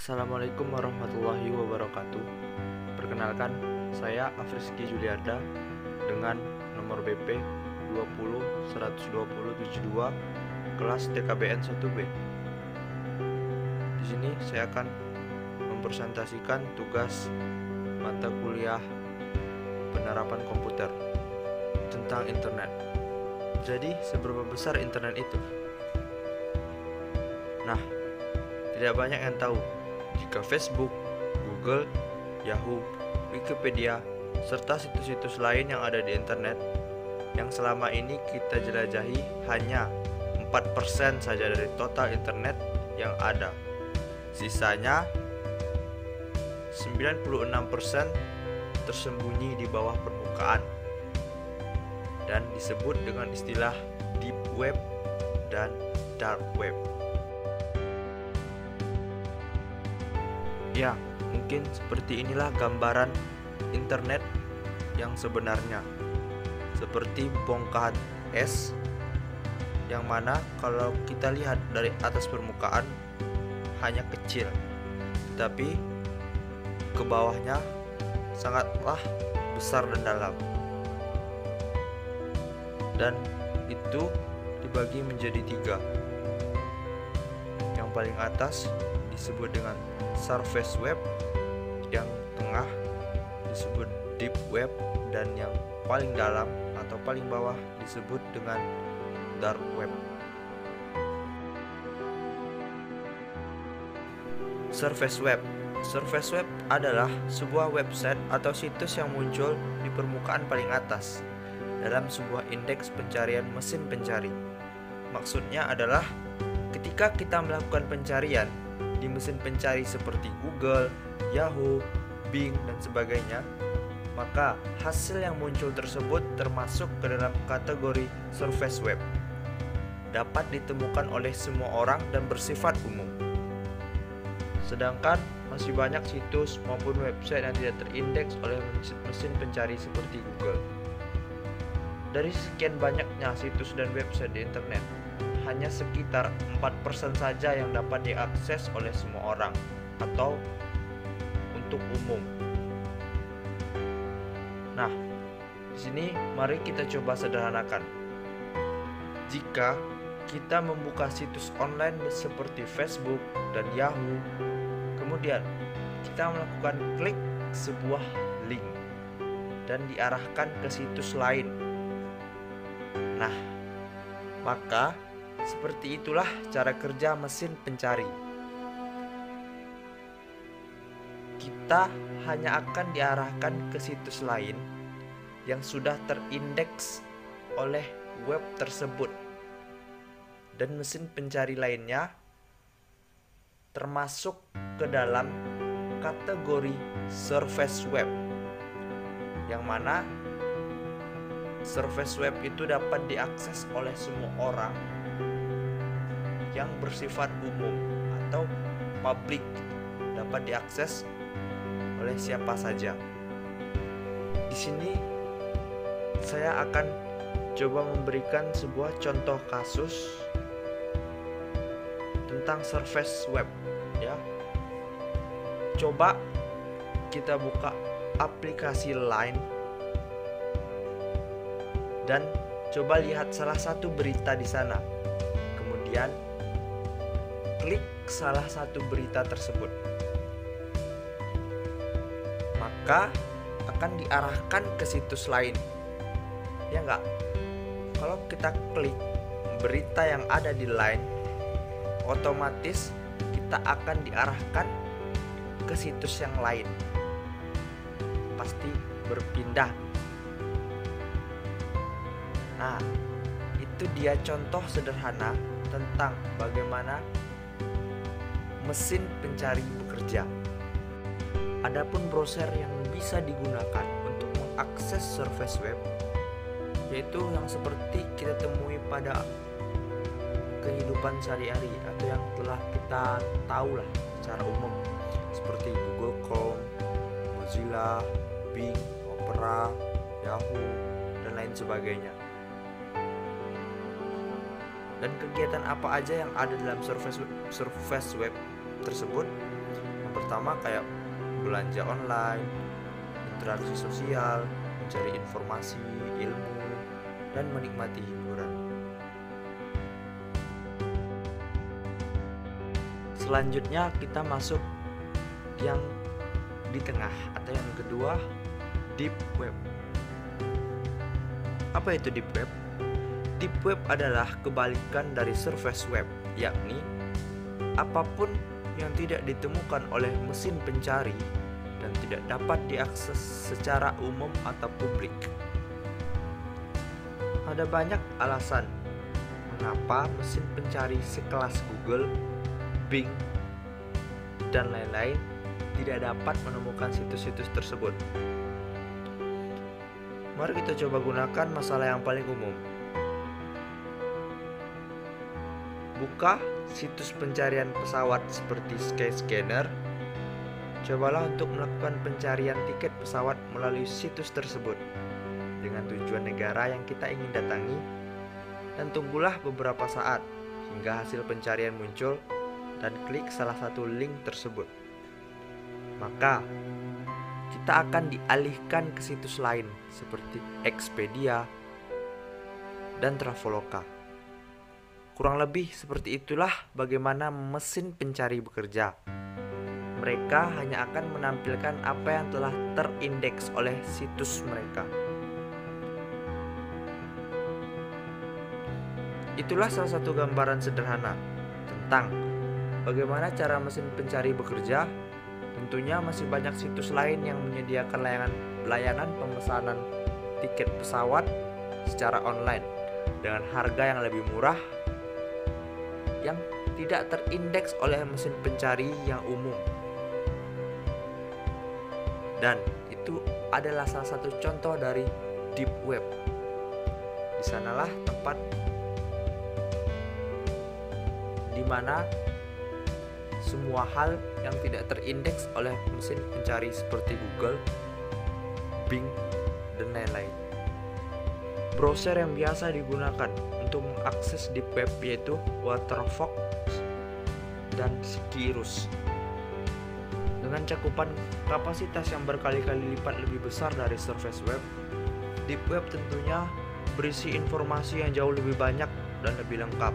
Assalamualaikum warahmatullahi wabarakatuh. Perkenalkan, saya Afriski Juliarda dengan nomor BP 20 120 72 kelas TKBN 1B. Di sini saya akan mempresentasikan tugas mata kuliah penerapan komputer tentang internet. Jadi, seberapa besar internet itu? Nah, tidak banyak yang tahu jika Facebook, Google, Yahoo, Wikipedia, serta situs-situs lain yang ada di internet yang selama ini kita jelajahi hanya 4% saja dari total internet yang ada. Sisanya 96% tersembunyi di bawah permukaan dan disebut dengan istilah deep web dan dark web. Ya, mungkin seperti inilah gambaran internet yang sebenarnya. Seperti bongkahan es, yang mana kalau kita lihat dari atas permukaan hanya kecil, tapi ke bawahnya sangatlah besar dan dalam. Dan itu dibagi menjadi 3. Yang paling atas disebut dengan surface web, yang tengah disebut deep web, dan yang paling dalam atau paling bawah disebut dengan dark web. Surface web. Surface web adalah sebuah website atau situs yang muncul di permukaan paling atas dalam sebuah indeks pencarian mesin pencari. Maksudnya adalah ketika kita melakukan pencarian di mesin pencari seperti Google, Yahoo, Bing, dan sebagainya, maka hasil yang muncul tersebut termasuk ke dalam kategori surface web. Dapat ditemukan oleh semua orang dan bersifat umum. Sedangkan masih banyak situs maupun website yang tidak terindeks oleh mesin pencari seperti Google. Dari sekian banyaknya situs dan website di internet, hanya sekitar 4% saja yang dapat diakses oleh semua orang atau untuk umum. Nah, di sini mari kita coba sederhanakan. Jika kita membuka situs online seperti Facebook dan Yahoo, kemudian kita melakukan klik sebuah link dan diarahkan ke situs lain. Nah, maka seperti itulah cara kerja mesin pencari. Kita hanya akan diarahkan ke situs lain yang sudah terindeks oleh web tersebut, dan mesin pencari lainnya termasuk ke dalam kategori surface web, yang mana surface web itu dapat diakses oleh semua orang yang bersifat umum atau publik, dapat diakses oleh siapa saja. Di sini saya akan coba memberikan sebuah contoh kasus tentang surface web, ya. Coba kita buka aplikasi Line dan coba lihat salah satu berita di sana. Kemudian klik salah satu berita tersebut, maka akan diarahkan ke situs lain, ya enggak? Kalau kita klik berita yang ada di Line, otomatis kita akan diarahkan ke situs yang lain, pasti berpindah. Nah, itu dia contoh sederhana tentang bagaimana mesin pencari bekerja. Adapun browser yang bisa digunakan untuk mengakses surface web, yaitu yang seperti kita temui pada kehidupan sehari-hari atau yang telah kita tahu lah secara umum, seperti Google Chrome, Mozilla, Bing, Opera, Yahoo, dan lain sebagainya. Dan kegiatan apa aja yang ada dalam surface web tersebut pertama kayak belanja online, interaksi sosial, mencari informasi, ilmu, dan menikmati hiburan. Selanjutnya kita masuk yang di tengah atau yang kedua, Deep Web. Apa itu Deep Web? Deep Web adalah kebalikan dari surface web, yakni apapun yang tidak ditemukan oleh mesin pencari dan tidak dapat diakses secara umum atau publik. Ada banyak alasan mengapa mesin pencari sekelas Google, Bing, dan lain-lain tidak dapat menemukan situs-situs tersebut. Mari kita coba gunakan masalah yang paling umum. Buka situs pencarian pesawat seperti Skyscanner. Cobalah untuk melakukan pencarian tiket pesawat melalui situs tersebut dengan tujuan negara yang kita ingin datangi, dan tunggulah beberapa saat hingga hasil pencarian muncul dan klik salah satu link tersebut. Maka kita akan dialihkan ke situs lain seperti Expedia dan Traveloka. Kurang lebih seperti itulah bagaimana mesin pencari bekerja. Mereka hanya akan menampilkan apa yang telah terindeks oleh situs mereka. Itulah salah satu gambaran sederhana tentang bagaimana cara mesin pencari bekerja. Tentunya masih banyak situs lain yang menyediakan layanan pemesanan tiket pesawat secara online dengan harga yang lebih murah yang tidak terindeks oleh mesin pencari yang umum. Dan itu adalah salah satu contoh dari Deep Web. Di sanalah tempat di mana semua hal yang tidak terindeks oleh mesin pencari seperti Google, Bing, dan lain-lain. Browser yang biasa digunakan untuk mengakses Deep Web yaitu Firefox dan Skirus. Dengan cakupan kapasitas yang berkali-kali lipat lebih besar dari surface web, Deep Web tentunya berisi informasi yang jauh lebih banyak dan lebih lengkap.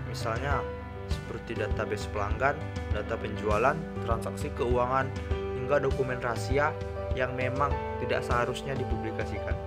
Misalnya seperti database pelanggan, data penjualan, transaksi keuangan, hingga dokumen rahasia yang memang tidak seharusnya dipublikasikan.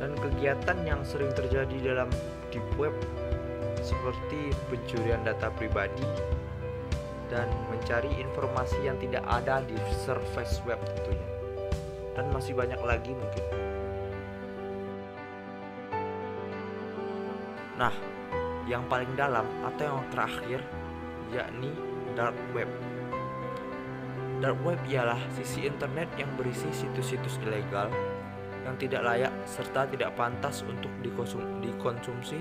Dan kegiatan yang sering terjadi dalam Deep Web seperti pencurian data pribadi dan mencari informasi yang tidak ada di surface web tentunya. Dan masih banyak lagi mungkin. Nah, yang paling dalam atau yang terakhir yakni Dark Web. Dark Web ialah sisi internet yang berisi situs-situs ilegal yang tidak layak serta tidak pantas untuk dikonsumsi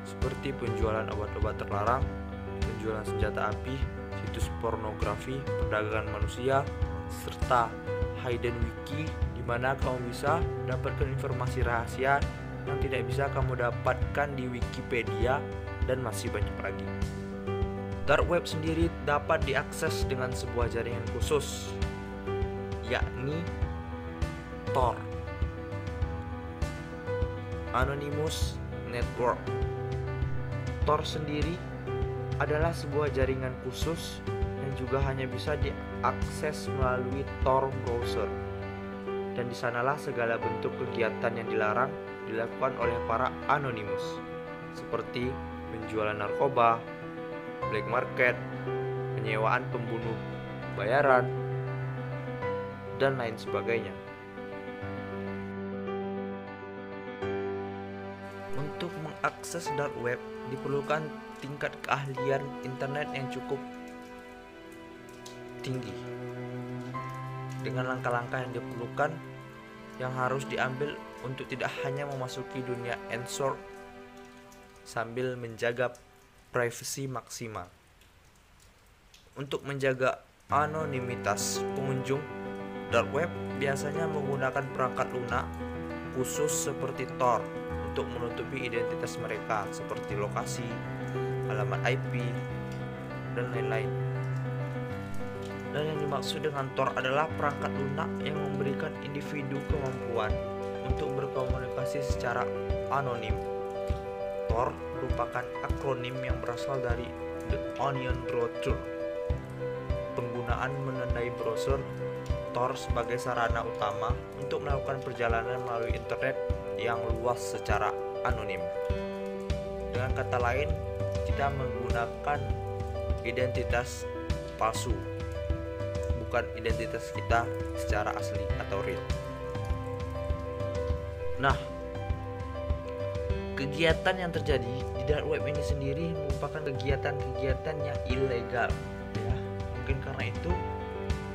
seperti penjualan obat-obat terlarang, penjualan senjata api, situs pornografi, perdagangan manusia, serta hidden wiki di mana kamu bisa mendapatkan informasi rahasia yang tidak bisa kamu dapatkan di Wikipedia dan masih banyak lagi. Dark Web sendiri dapat diakses dengan sebuah jaringan khusus yakni Tor, Anonymous Network. Tor sendiri adalah sebuah jaringan khusus yang juga hanya bisa diakses melalui Tor browser. Dan di sanalah segala bentuk kegiatan yang dilarang dilakukan oleh para anonymous, seperti penjualan narkoba, black market, penyewaan pembunuh bayaran, dan lain sebagainya. Untuk mengakses dark web diperlukan tingkat keahlian internet yang cukup tinggi. Dengan langkah-langkah yang diperlukan yang harus diambil untuk tidak hanya memasuki dunia Ensor sambil menjaga privasi maksimal. Untuk menjaga anonimitas pengunjung, dark web biasanya menggunakan perangkat lunak khusus seperti Tor untuk menutupi identitas mereka seperti lokasi, alamat IP, dan lain-lain. dimaksud dengan Tor adalah perangkat lunak yang memberikan individu kemampuan untuk berkomunikasi secara anonim. Tor merupakan akronim yang berasal dari The Onion Brochure. Penggunaan menandai brosur Tor sebagai sarana utama untuk melakukan perjalanan melalui internet yang luas secara anonim. Dengan kata lain, kita menggunakan identitas palsu, bukan identitas kita secara asli atau real. Nah, kegiatan yang terjadi di dark web ini sendiri merupakan kegiatan-kegiatan yang ilegal, ya. Mungkin karena itu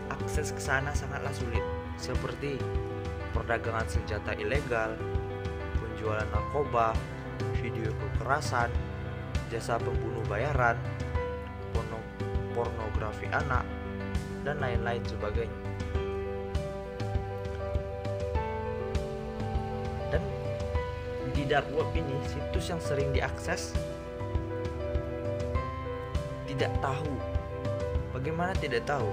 akses ke sana sangatlah sulit, seperti perdagangan senjata ilegal, penjualan narkoba, video kekerasan, jasa pembunuh bayaran, pornografi anak, dan lain-lain sebagainya. Dan di dark web ini, situs yang sering diakses tidak tahu. Bagaimana tidak tahu?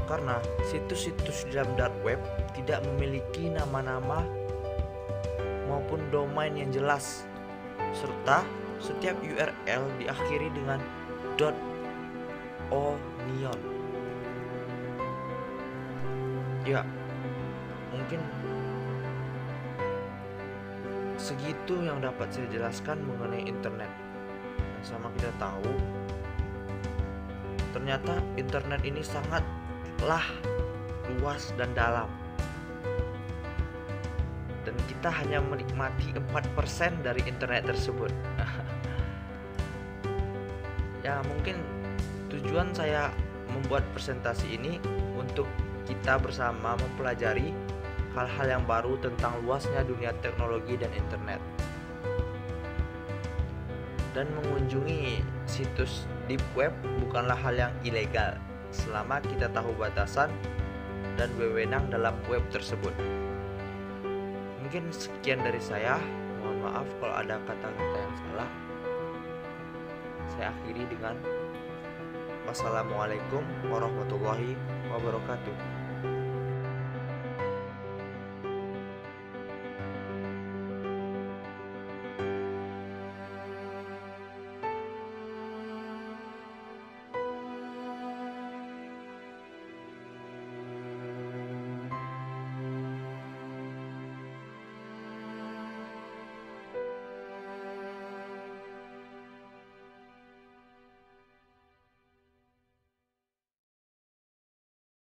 Karena situs-situs di dalam dark web tidak memiliki nama-nama maupun domain yang jelas, serta setiap URL diakhiri dengan .onion. Ya, mungkin segitu yang dapat saya jelaskan mengenai internet. Sama kita tahu, ternyata internet ini sangatlah luas dan dalam. Dan kita hanya menikmati 4% dari internet tersebut. Ya, mungkin tujuan saya membuat presentasi ini untuk kita bersama mempelajari hal-hal yang baru tentang luasnya dunia teknologi dan internet. Dan mengunjungi situs deep web bukanlah hal yang ilegal selama kita tahu batasan dan wewenang dalam web tersebut. Mungkin sekian dari saya. Mohon maaf kalau ada kata-kata yang salah. Saya akhiri dengan wassalamualaikum warahmatullahi wabarakatuh.